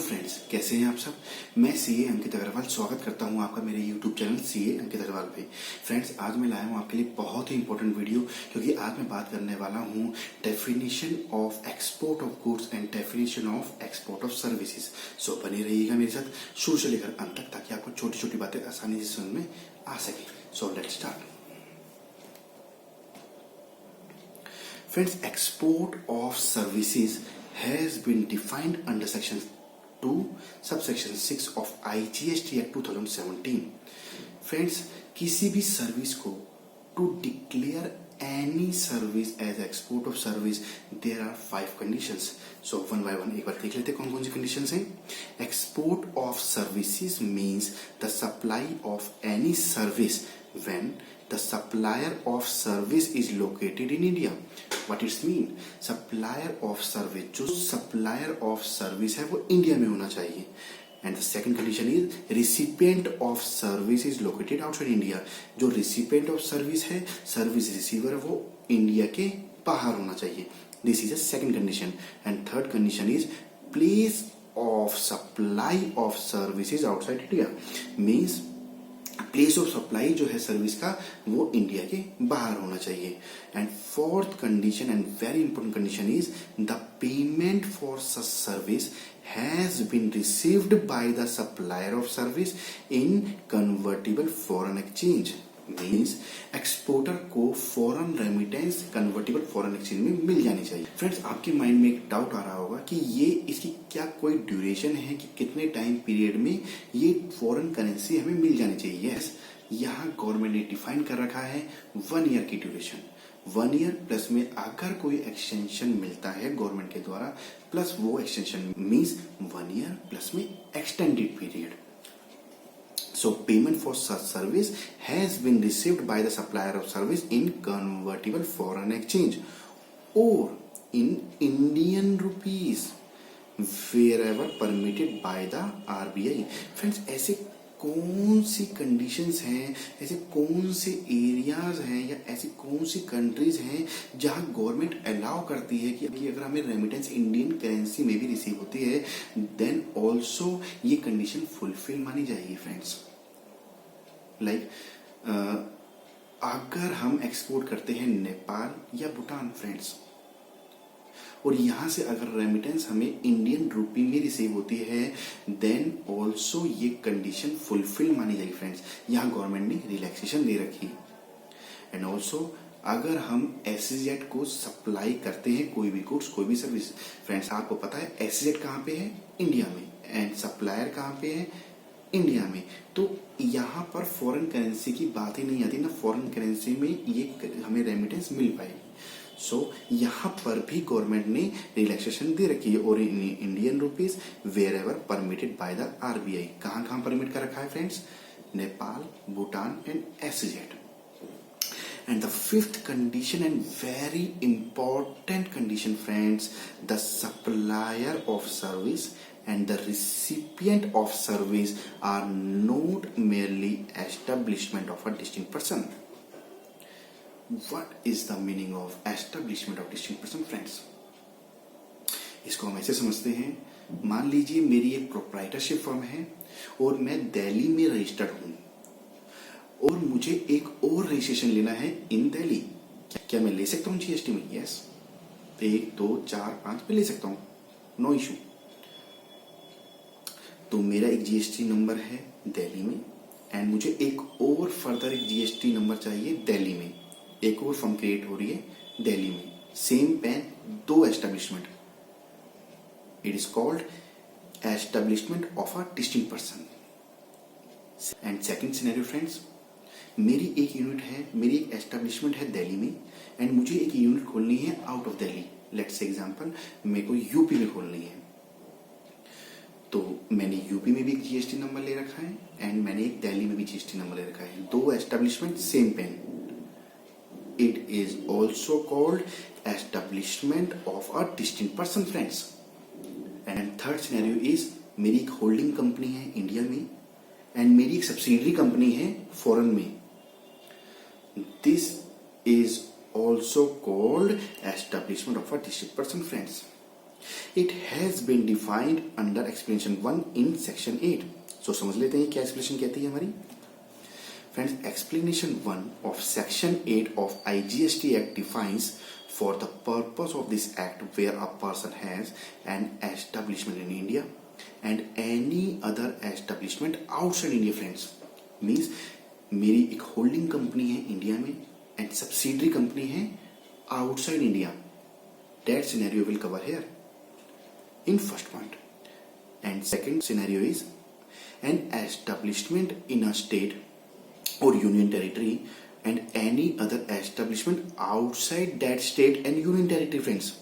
Friends, कैसे हैं आप सब। मैं सीए अंकित अग्रवाल स्वागत करता हूं आपका मेरे यूट्यूब चैनल सीए अंकित अग्रवाल पे। फ्रेंड्स, आज मैं लाया हूं आपके लिए बहुत ही इंपॉर्टेंट वीडियो, क्योंकि आज मैं बात करने वाला हूं definition of export of goods and definition of export of services. So बने रहिएगा मेरे साथ शुरू से लेकर अंत तक, ताकि आपको छोटी छोटी बातें आसानी से समझ में आ सके। So let's start. Friends, export of services has been defined under section 2 subsection 6 of IGST Act 2017. Friends, किसी भी सर्विस को to declare any service as export of service there are 5 conditions. So one by one एक बार देख लेते हैं कौन कौन सी conditions हैं। Export of services means the supply of any service when the supplier of service is located in India. What it mean? Supplier of service, जो supplier of service है वो इंडिया में होना चाहिए। And the second condition is recipient of service is located outside India. जो recipient of service है, service receiver वो India के बाहर होना चाहिए। This is a second condition. And third condition is place of supply of services outside India. Means place of supply जो है service का वो इंडिया के बाहर होना चाहिए। And fourth condition and very important condition is the payment for such service has been received by the supplier of service in convertible foreign exchange. Means exporter को foreign remittance convertible foreign exchange में मिल जानी चाहिए। Friends, आपके mind में एक doubt आ रहा होगा कि ये इसकी क्या कोई ड्यूरेशन है कि कितने टाइम पीरियड में ये फॉरेन करेंसी हमें मिल जानी चाहिए। यस, यहाँ गवर्नमेंट ने डिफाइन कर रखा है 1 ईयर की ड्यूरेशन। 1 ईयर प्लस में अगर कोई एक्सटेंशन मिलता है गवर्नमेंट के द्वारा, प्लस वो एक्सटेंशन मीन्स 1 ईयर प्लस में extended period. So payment for such service has been received by the supplier of service in convertible foreign exchange or in Indian rupees wherever permitted by the RBI. Friends, ऐसे कौन सी conditions हैं, ऐसे कौन से areas हैं या ऐसी कौन सी कंट्रीज हैं जहां गवर्नमेंट अलाउ करती है कि अगर हमें रेमिटेंस इंडियन करेंसी में भी रिसीव होती है देन ऑल्सो ये कंडीशन फुलफिल मानी जाएगी। फ्रेंड्स, लाइक अगर हम एक्सपोर्ट करते हैं नेपाल या भूटान फ्रेंड्स, और यहां से अगर रेमिटेंस हमें इंडियन रूपी में रिसीव होती है देन ऑल्सो ये कंडीशन फुलफिल मानी जाएगी। फ्रेंड्स, यहां गवर्नमेंट ने रिलैक्सेशन दे रखी है। एंड ऑल्सो अगर हम एसईजेड को सप्लाई करते हैं कोई भी गुड्स कोई भी सर्विस, फ्रेंड्स आपको पता है एसईजेड कहां पे है, इंडिया में, एंड सप्लायर कहां पे है, इंडिया में। तो यहाँ पर फॉरेन करेंसी की बात ही नहीं आती ना, फॉरेन करेंसी में ये हमें रेमिटेंस मिल पाएगी। सो यहाँ पर भी गवर्नमेंट ने रिलैक्सेशन दे रखी है, और Indian rupees wherever permitted by the RBI. कहाँ कहाँ परमिट कर रखा है friends, Nepal, Bhutan and SEZ. And the fifth condition and very important condition, friends, the supplier of service and the recipient of service are not merely establishment of a distinct person. What is the meaning of establishment of distinct person, friends? इसको हम ऐसे समझते हैं, मान लीजिए मेरी एक proprietorship firm है और मैं दिल्ली में रजिस्टर्ड हूं और मुझे एक और रजिस्ट्रेशन लेना है इन दिल्ली। क्या मैं ले सकता हूँ जीएसटी में? यस, 1 2 4 5 पे ले सकता हूँ, नो इशू। तो मेरा एक जीएसटी नंबर है दिल्ली में एंड मुझे एक और फर्दर एक जीएसटी नंबर चाहिए दिल्ली में। एक और फर्म क्रिएट हो रही है दिल्ली में, same pan, 2 establishment. It is called establishment of a distinct person. And second scenario friends, मेरी एक यूनिट है, मेरी एक एस्टेब्लिशमेंट है दिल्ली में एंड मुझे एक यूनिट खोलनी है out of Delhi. Let's say example, मेरे को यूपी में खोलनी है। तो मैंने यूपी में भी एक जीएसटी नंबर ले रखा है एंड मैंने एक दिल्ली में भी जीएसटी नंबर ले रखा है, 2 establishment same PAN. It is also called establishment of a distinct person friends. And third scenario is, मेरी एक होल्डिंग कंपनी है इंडिया में एंड मेरी एक सब्सिडरी कंपनी है फॉरेन में। This is also called establishment of a district person friends. It has been defined under explanation 1 in section 8. So समझ लेते हैं क्या एक्सप्लेनेशन कहती है हमारी. Friends, explanation 1 of section 8 of IGST Act defines for the purpose of this act where a person has an establishment in India and any other establishment outside India. Friends, means मेरी एक holding company है India में and subsidiary company है outside India. That scenario will cover here in first point. And second scenario is an establishment in a state or union territory and any other establishment outside that state and union territory. Friends,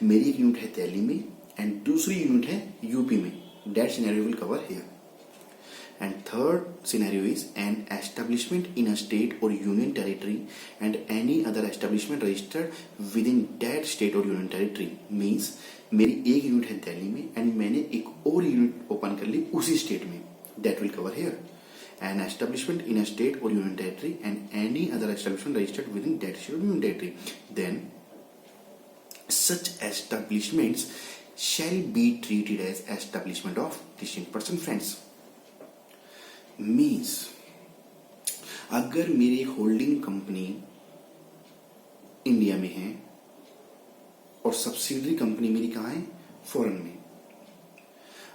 मेरी एक unit है दिल्ली में and दूसरी unit है UP में. That scenario will cover here. And third scenario is an establishment in a state or union territory and any other establishment registered within that state or union territory. Means मेरी एक unit है दिल्ली में and मैंने एक और unit open कर ली उसी state में. That will cover here. An establishment in a state or union territory and any other establishment registered within that state or union territory. Then such establishments shall be treated as establishment of distinct person. Friends, means अगर मेरी holding company India में है और subsidiary company मेरी कहाँ है, foreign में.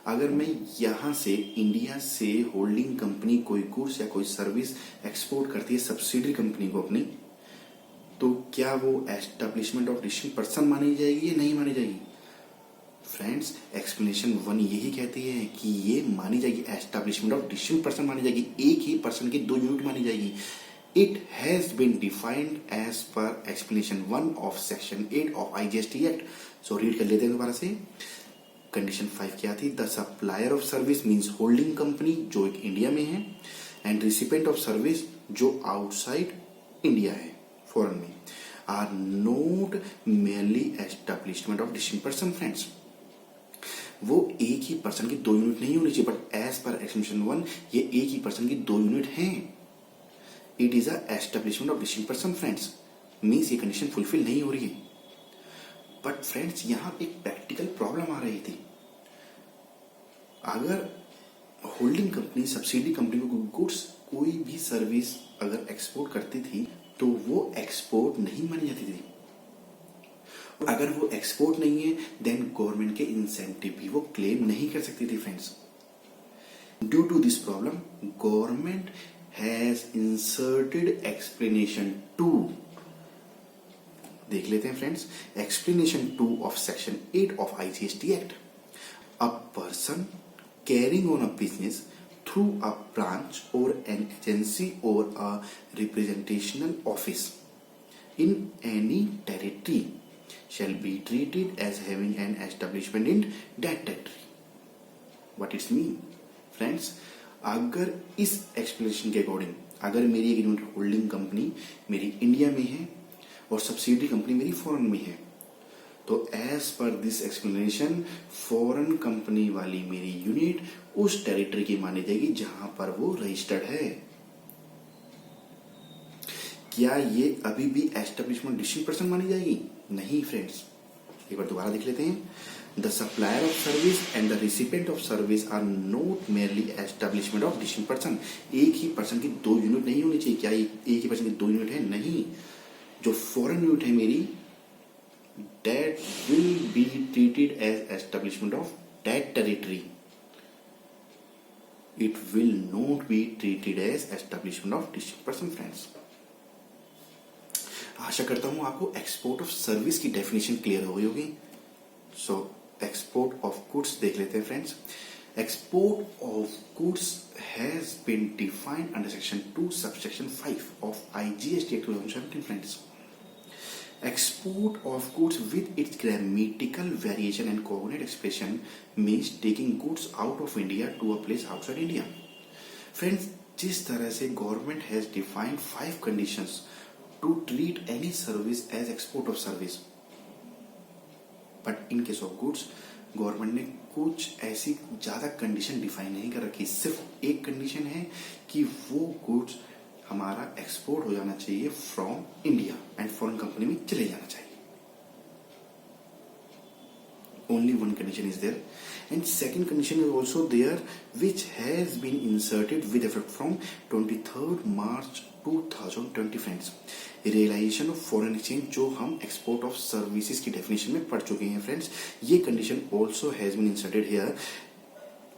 अगर मैं यहां से इंडिया से होल्डिंग कंपनी कोई गुड्स या कोई सर्विस एक्सपोर्ट करती है सब्सिडरी कंपनी को अपनी, तो क्या वो एस्टेब्लिशमेंट ऑफ डिस्टिंक्ट पर्सन मानी जाएगी या नहीं मानी जाएगी. फ्रेंड्स, एक्सप्लेनेशन 1 यही कहती है कि ये मानी जाएगी, एस्टेब्लिशमेंट ऑफ डिस्टिंक्ट पर्सन मानी जाएगी, एक ही पर्सन की 2 यूनिट मानी जाएगी. It has been defined as per explanation 1 of section 8 of IGST act. So read कर लेते हैं दोबारा से. कंडीशन 5 क्या थी. The supplier of service means holding company जो एक इंडिया में है एंड रिसिपेंट ऑफ सर्विस जो आउटसाइड इंडिया है, फॉरेन में, are not merely establishment of distinct person. Friends, वो एक ही पर्सन की 2 यूनिट नहीं होनी चाहिए, बट एज पर एक्सप्लेनेशन 1 ये एक ही पर्सन की 2 यूनिट हैं. It is a establishment of distinct person. Friends, means ये कंडीशन फुलफिल नहीं हो रही है. बट फ्रेंड्स, यहां एक प्रैक्टिकल प्रॉब्लम आ रही थी. अगर होल्डिंग कंपनी सब्सिडी कंपनी को गुड्स कोई भी सर्विस अगर एक्सपोर्ट करती थी तो वो एक्सपोर्ट नहीं मानी जाती थी. अगर वो एक्सपोर्ट नहीं है देन गवर्नमेंट के इंसेंटिव भी वो क्लेम नहीं कर सकती थी. Friends, due to this problem government has inserted explanation 2. देख लेते हैं friends. Explanation 2 of section 8 of IGST act. A person carrying on a business through a branch और एन एजेंसी और a representational office in any territory shall be treated as having an establishment in that territory. What it mean? Friends, अगर इस explanation के according अगर मेरी एक unit holding company मेरी India में है और सब्सिडी कंपनी मेरी फॉरेन में है, तो as per this explanation foreign company वाली मेरी यूनिट उस टेरिटरी की मानी जाएगी जहां पर वो रजिस्टर्ड है. क्या ये अभी भी एस्टेब्लिशमेंट डिस्टिंक्ट पर्सन मानी जाएगी? नहीं. फ्रेंड्स, एक बार दोबारा देख लेते हैं. The supplier of service and the recipient of service are not merely establishment of distinct person. एक ही पर्सन की 2 यूनिट नहीं होनी चाहिए. क्या एक ही पर्सन की 2 यूनिट है? नहीं. जो फॉरेन यूनिट है मेरी, that will be treated as establishment of that territory. It will not be treated as establishment of distinct person. Friends, आशा करता हूं आपको एक्सपोर्ट ऑफ सर्विस की डेफिनेशन क्लियर हो गई होगी. सो एक्सपोर्ट ऑफ गुड्स देख लेते हैं. Friends, export of goods has been defined under section 2 subsection 5 of IGST Act 2017. Friends, export of goods with its grammatical variation and cognate expression means taking goods out of India to a place outside India. Friends, जिस तरह से government has defined 5 conditions to treat any service as export of service, but in case of goods government ने कुछ ऐसी ज्यादा condition define नहीं कर रखी. सिर्फ एक कंडीशन है कि वो गुड्स हमारा एक्सपोर्ट हो जाना चाहिए from India and foreign company में चले जाना चाहिए. only one condition is there, and second condition is also there, which has been inserted with effect from 23rd March 2020 friends. Realization of foreign exchange जो हम export of services की definition में पढ़ चुके हैं फ्रेंड्स, ये condition also has been inserted here.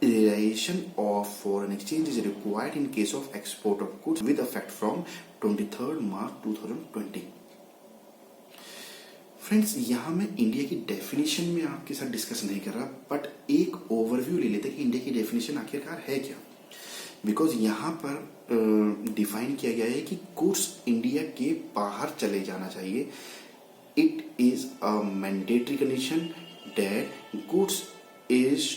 Realization of foreign exchange is required in case of export of goods with effect from 23rd March 2020. Friends, यहाँ मैं इंडिया की डेफिनेशन में आपके साथ डिस्कस नहीं कर रहा, बट एक ओवरव्यू ले लेते हैं कि इंडिया की डेफिनेशन आखिरकार है क्या. बिकॉज यहाँ पर डिफाइन किया गया है कि गुड्स इंडिया के बाहर चले जाना चाहिए. It is a mandatory condition that goods is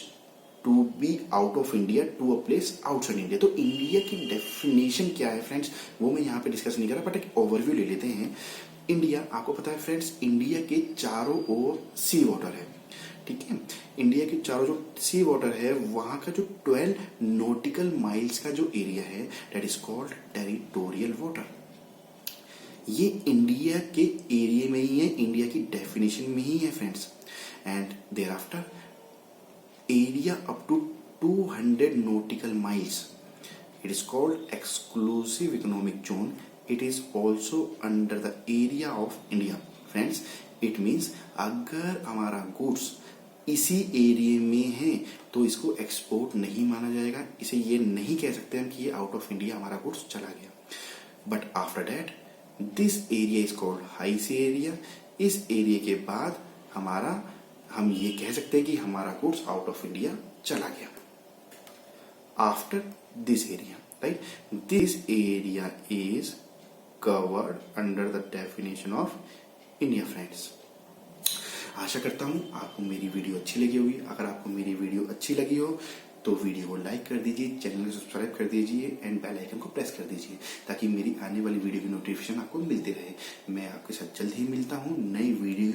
to be out of India to a place outside India. तो इंडिया की डेफिनेशन क्या है फ्रेंड्स, वो मैं यहाँ पे डिस्कस नहीं कर रहा, बट एक ओवरव्यू ले लेते हैं. इंडिया, आपको पता है फ्रेंड्स, इंडिया के चारों ओर सी वाटर है. ठीक है, इंडिया के चारों जो सी वाटर है, वहां का जो 12 नॉटिकल माइल्स का जो एरिया है, that is called territorial water. ये इंडिया के एरिया में ही है, इंडिया की डेफिनेशन में ही है friends. And thereafter area up to 200 nautical miles, it is called exclusive economic zone. It is also under the area of India. Friends, it means अगर हमारा गुड्स इसी एरिया में है तो इसको एक्सपोर्ट नहीं माना जाएगा. इसे ये नहीं कह सकते हम कि ये आउट ऑफ इंडिया हमारा गुड्स चला गया. But after that this area is called high sea area. इस एरिया के बाद हम ये कह सकते हैं कि हमारा गुड्स आउट ऑफ इंडिया चला गया. After this area, right, this area is covered under the definition of India. Friends, आशा करता हूं आपको मेरी वीडियो अच्छी लगी होगी. अगर आपको मेरी वीडियो अच्छी लगी हो तो वीडियो को लाइक कर दीजिए, चैनल को सब्सक्राइब कर दीजिए एंड बेल आइकन को प्रेस कर दीजिए ताकि मेरी आने वाली वीडियो की नोटिफिकेशन आपको मिलती रहे. मैं आपके साथ जल्द ही मिलता हूँ नई वीडियो